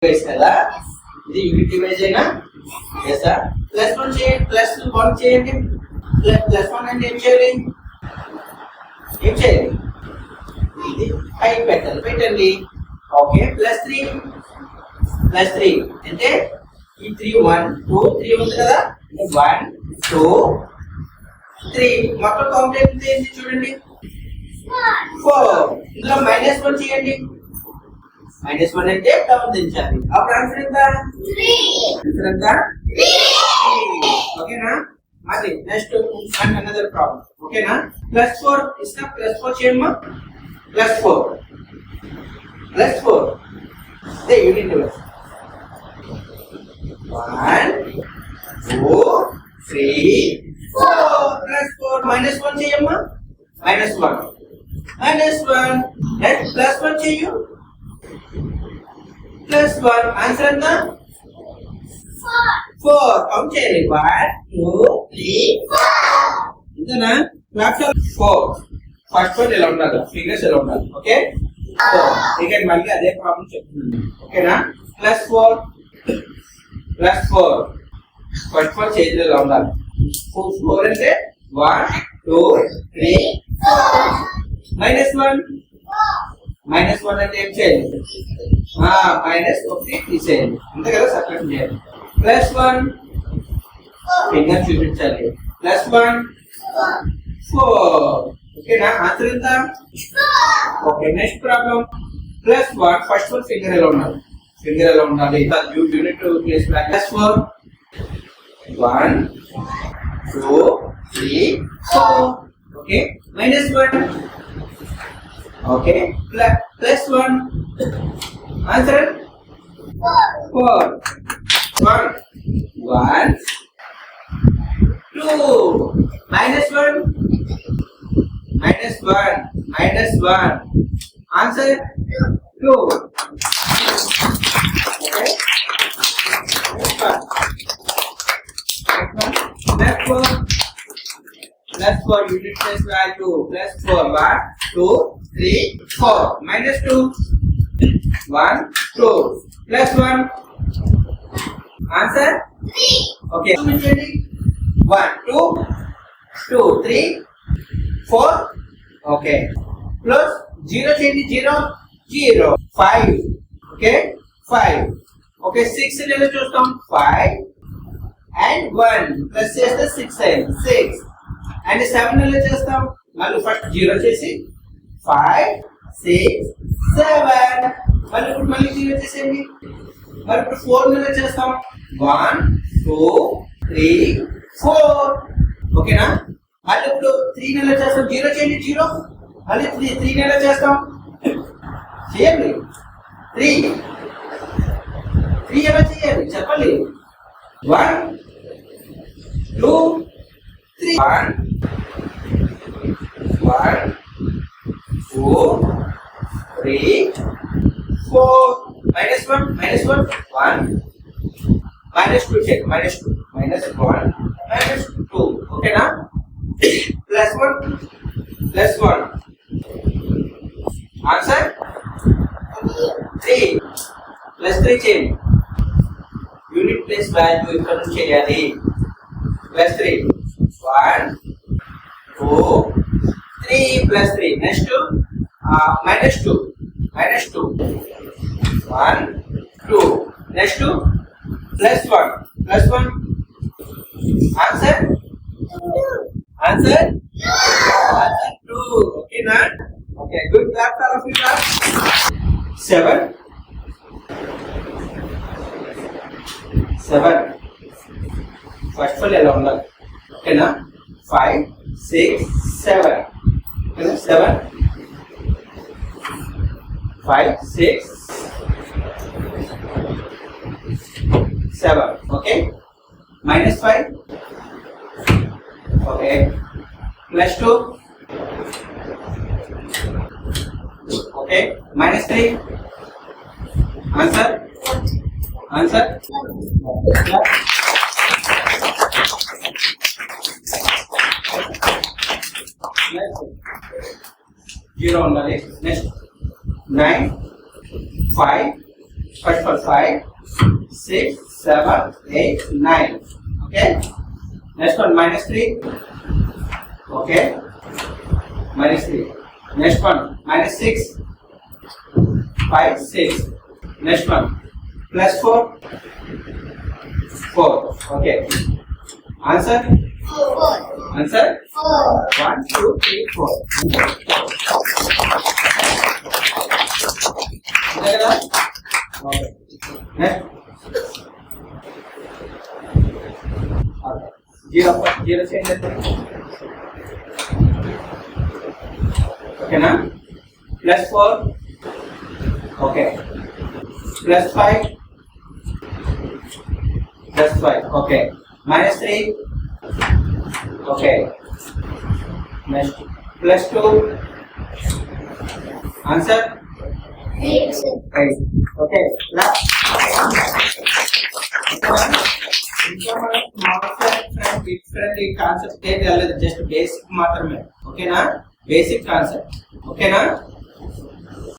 Device కదా, ఇది unit device అయినా ఎస్ఆ. ప్లస్ 1 చేయండి, ప్లస్ 1 చేయండి. ప్లస్ 1 అంటే ఏం చేయాలి? ఇది 5 పెట్టండి. ఓకే, ప్లస్ 3 అంటే ఈ 3 1 2 3 ఉంది కదా, 1 2 3 మొత్తం కాంప్లెక్స్ ఏంటి చూడండి, 4. ఇందులో -1 చేయండి. -1 అంటే డౌన్ దించాలి. అప్పుడు ఆన్సర్ ఎంత? 3. ఓకేనా? అది నెక్స్ట్ అనదర్ ప్రాబ్లం. ఓకేనా? +4 ఇస్తా, +4 చేయమ్మా. +4 దే యూనిట్ డివైస్. 1 2 3 4 +4 -1 చేయమ్మా. -1 నెక్స్ట్ +1 చేయు. +1 ఆన్సర్ ఎంత? 4. కౌంట్ చేయాలి. 1 2 3 4 ఇంతనా? క్లాప్స్ 4. ఫస్ట్ వన్ ఇలా ఉండాలి, ఫిగర్స్ ఇలా ఉండాలి. ఓకే, ఇక మళ్ళీ అదే ప్రాబ్లం చెప్తున్నాను. ఓకేనా? +4 ఫస్ట్ వన్ చేతిలో ఇలా ఉండాలి. 4 అంటే 1 2 3 4. -1 అంటే ఏం చేయాలి? -1 తీసేయాలి, అంతే కదా, సపరేట్ చేయాలి. +1 ఫింగర్ చూపించాలి. +1 4. ఓకేనా? ఆన్సర్ ఎంత? Okay, next problem. +1 first one finger ఎలా ఉండాలి? Unit place +4 1 2 3 4. Okay, -1. Okay, +1 answer 4. 1 2 -1 answer 2. Okay, +4 unit place value. +4 1 2 3 4 -2 1 2 +1 answer 3. Okay, 1 2 2 3 4. Okay, plus 0 చేయండి. 0 0 5. ఓకే, 5. ఓకే, 6 ఎలా చూస్తాం? 5 and 1 ప్లస్ చేస్తే 6 అయింది. 6 అండ్ 7 ఎలా చేస్తాం? మళ్ళీ ఫస్ట్ 0 చేసి 5 6 7 మళ్ళీ 0 చేసేయండి. మరి ఇప్పుడు 4 ఎలా చేస్తాం? 1 2 3 4. ఓకేనా? మళ్ళీ ఇప్పుడు 3 ఎలా చేస్తాం? 0 చేయండి. 0 మళ్ళీ 3 ఎలా చేస్తాం? చేయండి. 3 ఎలా చేయాలి చెప్పండి? 1 2 3 1 2 3 4 -1 1 -2 check -2 -1 -2. ఓకేనా? +1 ఆన్సర్ 3. +3 చేయండి. యూనిట్ ప్లేస్ వాల్యూ ఇక్కడ నుంచి చేయాలి. +3 1 2 3 +3 నెక్స్ట్ -2 1 2 నెక్స్ట్ +1 ఆన్సర్ 2. ఓకేనా? Okay, good clap all of you clap. 7 first one ఎలా ఉండాలి? ఓకేనా? 5 6 7. ఓకేనా? 7 5 6 7. ఓకే, -5. ఓకే, +2. ఓకే, -3 ఆన్సర్ 0 ఉండాలి. Next 9 5 first 5, 6, 7, 8, 9. Okay. Next one, minus 3. Okay. Minus 3. Next one, minus 6. 5, 6. Next one, plus 4. 4. Okay. Answer? 4. Answer? 4. 1, 2, 3, 4. Okay. Next. Okay. 0 change. Okay, na? Plus 4. Okay. Plus 5. Plus 5. Okay. Minus 3. Okay. Next. Plus 2. Answer? 8. 8. Okay. Last. ఇంకా మనం small different ఈ concept ఏం తెలియదు, just basic మాత్రమే. ఓకేనా? Basic concept. ఓకేనా?